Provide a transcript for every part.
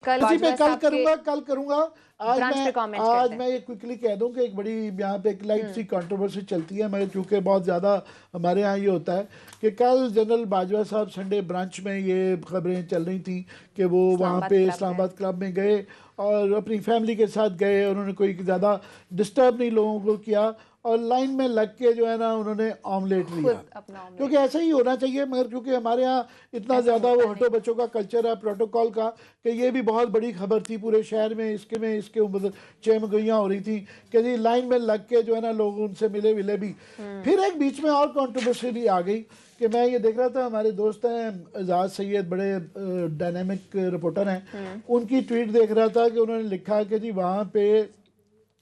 कल उसी पे कल करूंगा। आज हैं। मैं ये क्विकली कह दूं कि एक बड़ी यहाँ पे एक लाइट सी कंट्रोवर्सी चलती है, मगर चूंकि बहुत ज़्यादा हमारे यहाँ ये होता है कि कल जनरल बाजवा साहब संडे ब्रांच में ये खबरें चल रही थी कि वो वहाँ पे इस्लामाबाद क्लब में गए और अपनी फैमिली के साथ गए। उन्होंने कोई ज़्यादा डिस्टर्ब नहीं लोगों को किया और लाइन में लग के जो है ना उन्होंने ऑमलेट लिया, क्योंकि ऐसा ही होना चाहिए। मगर क्योंकि हमारे यहाँ इतना ज़्यादा वो हटो बच्चों का कल्चर है, प्रोटोकॉल का, कि ये भी बहुत बड़ी खबर थी पूरे शहर में, इसके मतलब चहमगोइयाँ हो रही थी कि जी लाइन में लग के जो है ना लोग उनसे मिले विले भी। फिर एक बीच में और कंट्रोवर्सी भी आ गई कि मैं ये देख रहा था, हमारे दोस्त हैं एजाज सैयद, बड़े डायनेमिक रिपोर्टर हैं, उनकी ट्वीट देख रहा था कि उन्होंने लिखा कि जी वहाँ पे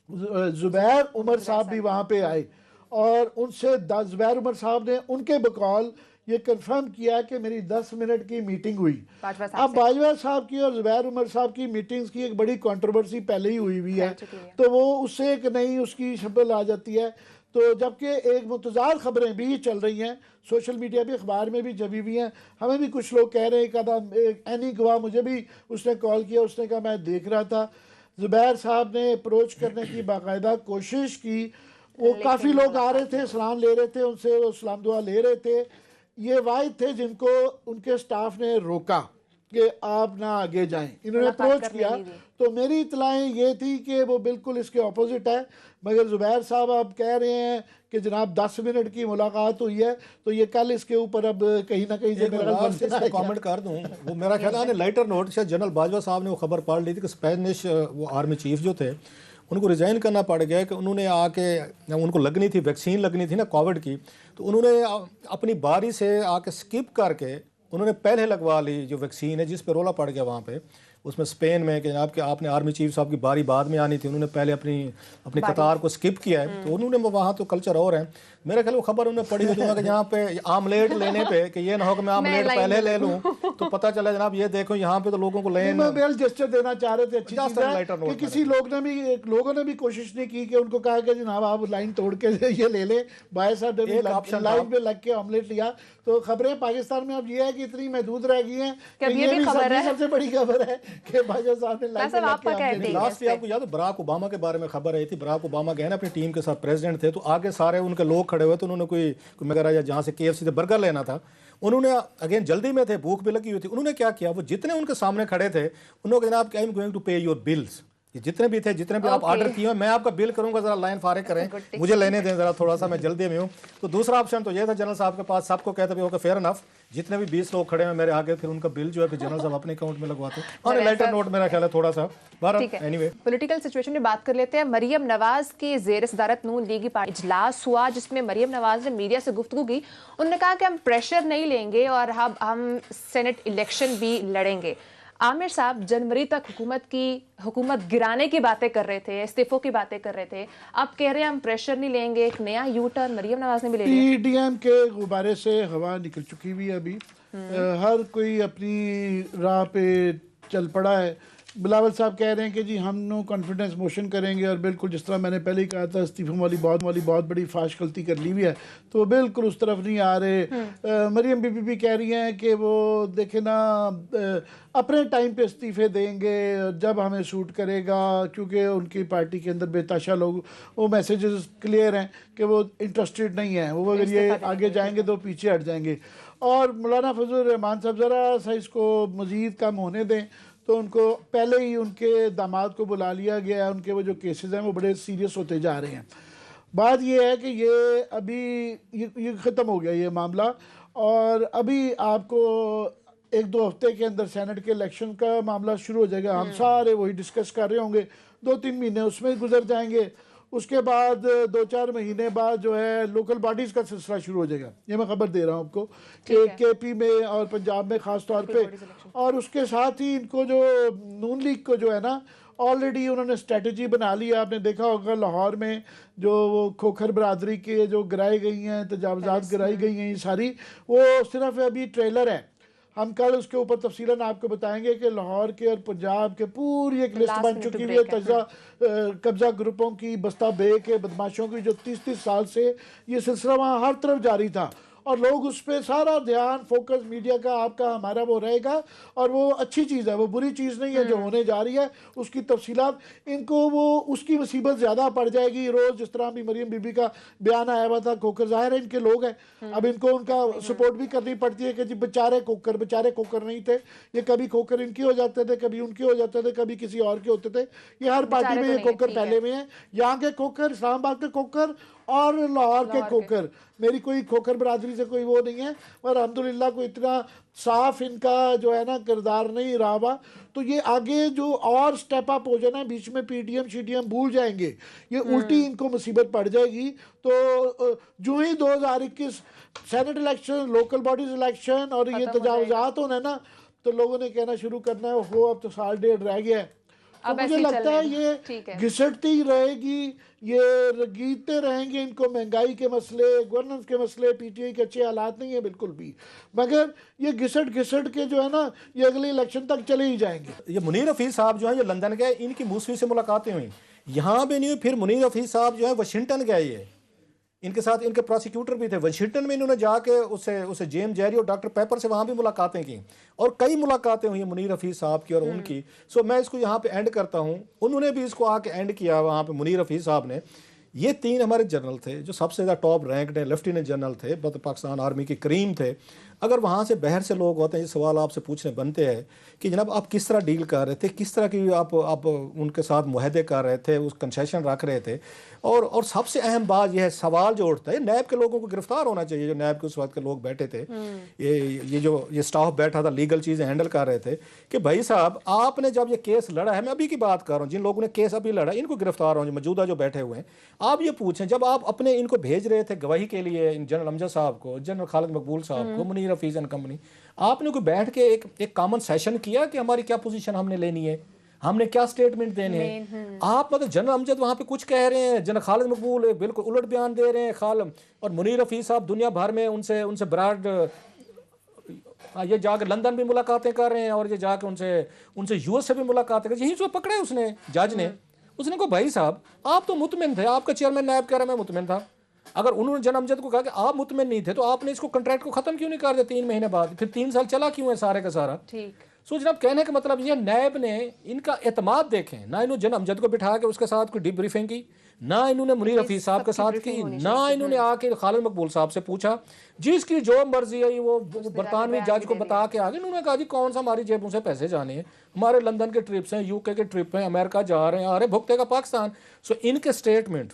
जुबैर उमर साहब भी वहाँ पे आए और उनसे जुबैर उमर साहब ने उनके बकौल ये कंफर्म किया कि मेरी 10 मिनट की मीटिंग हुई। अब बाजवा साहब की और जुबैर उमर साहब की मीटिंग्स की एक बड़ी कंट्रोवर्सी पहले ही हुई है, तो वो उससे एक नई उसकी शक्ल आ जाती है। तो जबकि एक मुतज़ाद खबरें भी चल रही हैं सोशल मीडिया भी, अखबार में भी जमी हुई हैं, हमें भी कुछ लोग कह रहे हैं, कदम एनी गवाह मुझे भी उसने कॉल किया, उसने कहा मैं देख रहा था जुबैर साहब ने अप्रोच करने की बाकायदा कोशिश की, वो काफ़ी लोग आ रहे थे, सलाम ले रहे थे उनसे, वो सलाम दुआ ले रहे थे। ये वाहिद थे जिनको उनके स्टाफ ने रोका कि आप ना आगे जाएं, इन्होंने अप्रोच किया। तो मेरी इतलाएं ये थी कि वो बिल्कुल इसके ऑपोजिट है, मगर जुबैर साहब आप कह रहे हैं कि जनाब 10 मिनट की मुलाकात हुई है, तो ये कल इसके ऊपर अब कहीं ना कहीं से कमेंट कर दूं। वो मेरा ख्याल है लाइटर नोट, शायद जनरल बाजवा साहब ने वो खबर पढ़ ली थी कि स्पेनिश वो आर्मी चीफ जो थे उनको रिज़ाइन करना पड़ गया कि उन्होंने आके, उनको लगनी थी वैक्सीन लगनी थी ना कोविड की, तो उन्होंने अपनी बारी से आके स्किप करके उन्होंने पहले लगवा ली जो वैक्सीन है, जिस पे रोला पड़ गया वहाँ पे उसमें स्पेन में कि आपके आपने आर्मी चीफ साहब की बारी बाद में आनी थी, उन्होंने पहले अपनी कतार को स्किप किया है, तो उन्होंने वहाँ तो कल्चर और है। मेरा ख्याल वो खबर उन्होंने पढ़ी हुई कि यहाँ पे आमलेट लेने पे कि ये ना हो कि मैं आमलेट पहले ले लूँ, तो पता चला जनाब ये देखो यहाँ पे तो लोगों को लेन जेस्चर देना चाह रहे थे। अच्छी चीज़ है कि किसी लोगों ने भी कोशिश नहीं की कि उनको कहा कि जनाब आप लाइन तोड़ के ये ले लें। भाई साहब ने लाइन पे लग के ऑमलेट लिया। तो खबरें पाकिस्तान में अब ये है कि इतनी महदूद रह गई हैं कि ये भी सबसे बड़ी खबर है कि बाजवा साहब ने लाइन पे लग के। लास्ट ईयर आपको याद है बराक ओबामा के बारे में खबर आई थी, बराक ओबामा गए ना अपनी टीम के साथ, प्रेसिडेंट थे, तो आगे सारे उनके लोग खड़े हुए थे, उन्होंने कोई मगर जहाँ से KFC से बर्गर लेना था, उन्होंने अगेन जल्दी में थे, भूख भी लगी हुई थी, उन्होंने क्या किया, वो जितने उनके सामने खड़े थे उन्होंने जनाब आई एम गोइंग टू पे योर बिल्स, जितने भी थे, जितने भी आप ऑर्डर किए मैं आपका बिल करूंगा, जरा लाइन फारिग करें, मुझे लेने दें जरा, थोड़ा सा मैं जल्दी में हूँ। तो दूसरा ऑप्शन तो ये था जनरल साहब के पास, सबको कहते भी ओके फेयर इनफ, जितने भी 20 लोग खड़े हैं मेरे आगे, फिर उनका बिल जो है फिर जनरल साहब अपने अकाउंट में लगवाते। और लाइटर नोट मेरा ख्याल है थोड़ा सा एनीवे पॉलिटिकल सिचुएशन में बात कर लेते हैं। मरियम नवाज की जेर सदारत नून लीग पार्टी इजलास हुआ, जिसमें मरियम नवाज ने मीडिया से गुफ्तगू की। उन्होंने कहा कि हम प्रेशर नहीं लेंगे और हम सेनेट इलेक्शन भी लड़ेंगे। आमिर साहब जनवरी तक हुकूमत गिराने की बातें कर रहे थे, इस्तीफों की बातें कर रहे थे, अब कह रहे हैं हम प्रेशर नहीं लेंगे, एक नया यू टर्न मरियम नवाज ने भी ले लिया। PDM के गुब्बारे से हवा निकल चुकी हुई है अभी, हर कोई अपनी राह पे चल पड़ा है। बिलावल साहब कह रहे हैं कि जी हम नो कॉन्फिडेंस मोशन करेंगे, और बिल्कुल जिस तरह मैंने पहले ही कहा था इस्तीफों वाली बहुत बड़ी फाश गलती कर ली हुई है, तो बिल्कुल उस तरफ नहीं आ रहे। मरियम बीबी भी कह रही हैं कि वो देखे ना अपने टाइम पे इस्तीफे देंगे जब हमें सूट करेगा, क्योंकि उनकी पार्टी के अंदर बेताशा लोग, वो मैसेजेस क्लियर हैं कि वो इंटरेस्टेड नहीं है, वो अगर ये आगे जाएंगे तो पीछे हट जाएंगे। और मौलाना फजल रहमान साहब ज़रा सा इसको मज़ीद कम होने दें, तो उनको पहले ही उनके दामाद को बुला लिया गया है, उनके वो जो केसेस हैं वो बड़े सीरियस होते जा रहे हैं। बात ये है कि ये अभी ये ख़त्म हो गया ये मामला, और अभी आपको 1-2 हफ्ते के अंदर सेनेट के इलेक्शन का मामला शुरू हो जाएगा। हम सारे वही डिस्कस कर रहे होंगे, 2-3 महीने उसमें गुजर जाएंगे, उसके बाद 2-4 महीने बाद जो है लोकल बॉडीज़ का सिलसिला शुरू हो जाएगा। ये मैं खबर दे रहा हूँ आपको कि KP में और पंजाब में ख़ास तौर पे, और उसके साथ ही इनको जो नून लीग को जो है ना ऑलरेडी उन्होंने स्ट्रेटजी बना ली है। आपने देखा होगा लाहौर में जो वो खोखर बरादरी के जो गिराई गई हैं, तजावजात गिराई गई हैं, ये सारी वो सिर्फ अभी ट्रेलर है। हम कल उसके ऊपर तफसीलन आपको बताएंगे कि लाहौर के और पंजाब के पूरी एक लिस्ट बन चुकी हुई है कब्जा ग्रुपों की, बस्ता बे के बदमाशों की, जो 30-30 साल से ये सिलसिला वहाँ हर तरफ जारी था, और लोग उस पर सारा ध्यान फोकस मीडिया का आपका हमारा वो रहेगा, और वो अच्छी चीज़ है, वो बुरी चीज़ नहीं है जो होने जा रही है। उसकी तफसीलात इनको वो उसकी मुसीबत ज़्यादा पड़ जाएगी। रोज़ जिस तरह भी मरियम बीबी का बयान आया हुआ था, कोकर ज़ाहिर है इनके लोग हैं, अब इनको उनका सपोर्ट भी करनी पड़ती है कि जी बेचारे कोकर नहीं थे, ये कभी कोकर इनके हो जाते थे, कभी उनके हो जाते थे, कभी किसी और के होते थे। ये हर पार्टी में ये कोकर पहले में है। यहाँ के कोकर, इस्लामाबाद के कोकर और लाहौर के कोकर, मेरी कोई खोकर बरादरी से कोई वो नहीं है, पर अल्हम्दुलिल्लाह को इतना साफ इनका जो है ना किरदार नहीं रहा हुआ। तो ये आगे जो और स्टेप अप हो जाना, बीच में पीडीएम शीडीएम भूल जाएंगे, ये उल्टी इनको मुसीबत पड़ जाएगी। तो जो ही 2021 senate election, local bodies election और ये तजावुजात होना है ना, तो लोगों ने कहना शुरू करना है हो अब तो साल डेढ़ रह गया है। तो मुझे लगता है ये घिसटती ही रहेगी, ये रगीते रहेंगे। इनको महंगाई के मसले, गवर्नेंस के मसले, पीटीआई के अच्छे हालात नहीं है बिल्कुल भी, मगर ये घिसट के जो है ना ये अगले इलेक्शन तक चले ही जाएंगे। ये मुनीर हफीज साहब जो है ये लंदन गए, इनकी मूसवी से मुलाकातें हुई, यहाँ भी नहीं हुई। फिर मुनीर हफीज साहब जो है वाशिंगटन गए, ये इनके साथ इनके प्रोसिक्यूटर भी थे वाशिंगटन में, इन्होंने जाके उससे जेम्स जेरी और डॉक्टर पेपर से वहाँ भी मुलाकातें की, और कई मुलाकातें हुई मुनीर हफीज साहब की और उनकी। सो मैं इसको यहाँ पे एंड करता हूँ। उन्होंने भी इसको आके एंड किया वहाँ पे मुनीर हफीज साहब ने। ये 3 हमारे जनरल थे जो सबसे ज़्यादा टॉप रैंक्ड है, लेफ्टिनेंट जनरल थे, पाकिस्तान आर्मी के करीम थे। अगर वहाँ से बाहर से लोग होते हैं, ये सवाल आपसे पूछने बनते हैं कि जनाब आप किस तरह डील कर रहे थे, किस तरह की आप उनके साथ मुआहदे कर रहे थे, उस कंसेशन रख रहे थे। और सबसे अहम बात यह है, सवाल जो उठता है, नैब के लोगों को गिरफ्तार होना चाहिए, जो नैब के उस वक्त के लोग बैठे थे, ये स्टाफ बैठा था, लीगल चीज़ें हैंडल कर रहे थे, कि भाई साहब आपने जब ये केस लड़ा है, मैं अभी की बात कर रहा हूँ, जिन लोगों ने केस अभी लड़ा इनको गिरफ्तार हों, मौजूदा जो बैठे हुए हैं, आप ये पूछें जब आप अपने इनको भेज रहे थे गवाही के लिए, जनरल अमजद साहब को, जनरल खालिद मकबूल साहब को, मुनीर हफीज एंड कंपनी, आपने कोई बैठ के एक कॉमन सेशन किया कि हमारी क्या पोजीशन हमने लेनी है, हमने क्या स्टेटमेंट देने हैं? आप मतलब जनरल अमजद वहाँ पे कुछ कह रहे हैं, जनरल खालिद मकबूल बिल्कुल उलट बयान दे रहे हैं, और मुनीर हफीज साहब दुनिया भर में उनसे ब्राड ये जाके लंदन भी मुलाकातें कर रहे हैं, और ये जाके उनसे यूएस से भी मुलाकातें कर, यही जो पकड़े उसने जज ने, उसने कहा भाई साहब आप तो मुतमिन थे, आपका चेयरमैन नायब कह रहा मैं मुतमिन था। अगर उन्होंने जनरल अमजद को कहा कि आप मुतमिन नहीं थे तो आपने इसको कॉन्ट्रैक्ट को खत्म क्यों नहीं कर दिया 3 महीने बाद, फिर 3 साल चला क्यों है सारे का सारा? ठीक। सो जनाब कहने का मतलब ये, नैब ने इनका एतमाद देखें ना, इन्होंने जनरल अमजद को बिठा के उसके साथ कोई डिब्रीफिंग की, ना इन्होंने मुनीर हफीज साहब के साथ की, ना इन्होंने आके खालिद मकबूल साहब से पूछा, जिसकी जो मर्जी है वो बरतानवी जज को बता के आगे इन्होंने कहा जी कौन सा हमारी जेबों से पैसे जाने हैं, हमारे लंदन के ट्रिप्स हैं, यूके के ट्रिप हैं, अमेरिका जा रहे हैं, अरे भुगतेगा पाकिस्तान। सो इनके स्टेटमेंट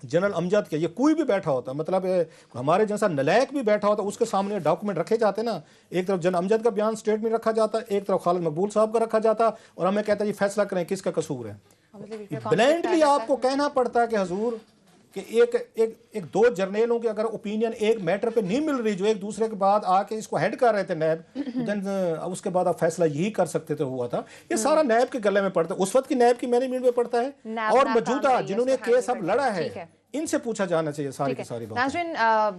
जनरल अमजद के, ये कोई भी बैठा होता, मतलब हमारे जैसा नलायक भी बैठा होता, उसके सामने डॉक्यूमेंट रखे जाते ना, एक तरफ जनरल अमजद का बयान स्टेटमेंट रखा जाता, एक तरफ खालिद मकबूल साहब का रखा जाता, और हमें कहता है ये फैसला करें किसका कसूर है। ब्लाइंडली आपको कहना पड़ता है कि हजूर कि एक 2 जर्नलों के अगर ओपिनियन एक मैटर पे नहीं मिल रही, जो एक दूसरे के बाद आके इसको हेड कर रहे थे नैब, देन उसके बाद आप फैसला यही कर सकते थे, हुआ था। ये सारा नैब के गले में पड़ता है, उस वक्त की नैब की मैनेजमेंट में पड़ता है, और मौजूदा जिन्होंने केस अब लड़ा है इनसे पूछा जाना चाहिए सारी की सारी बात।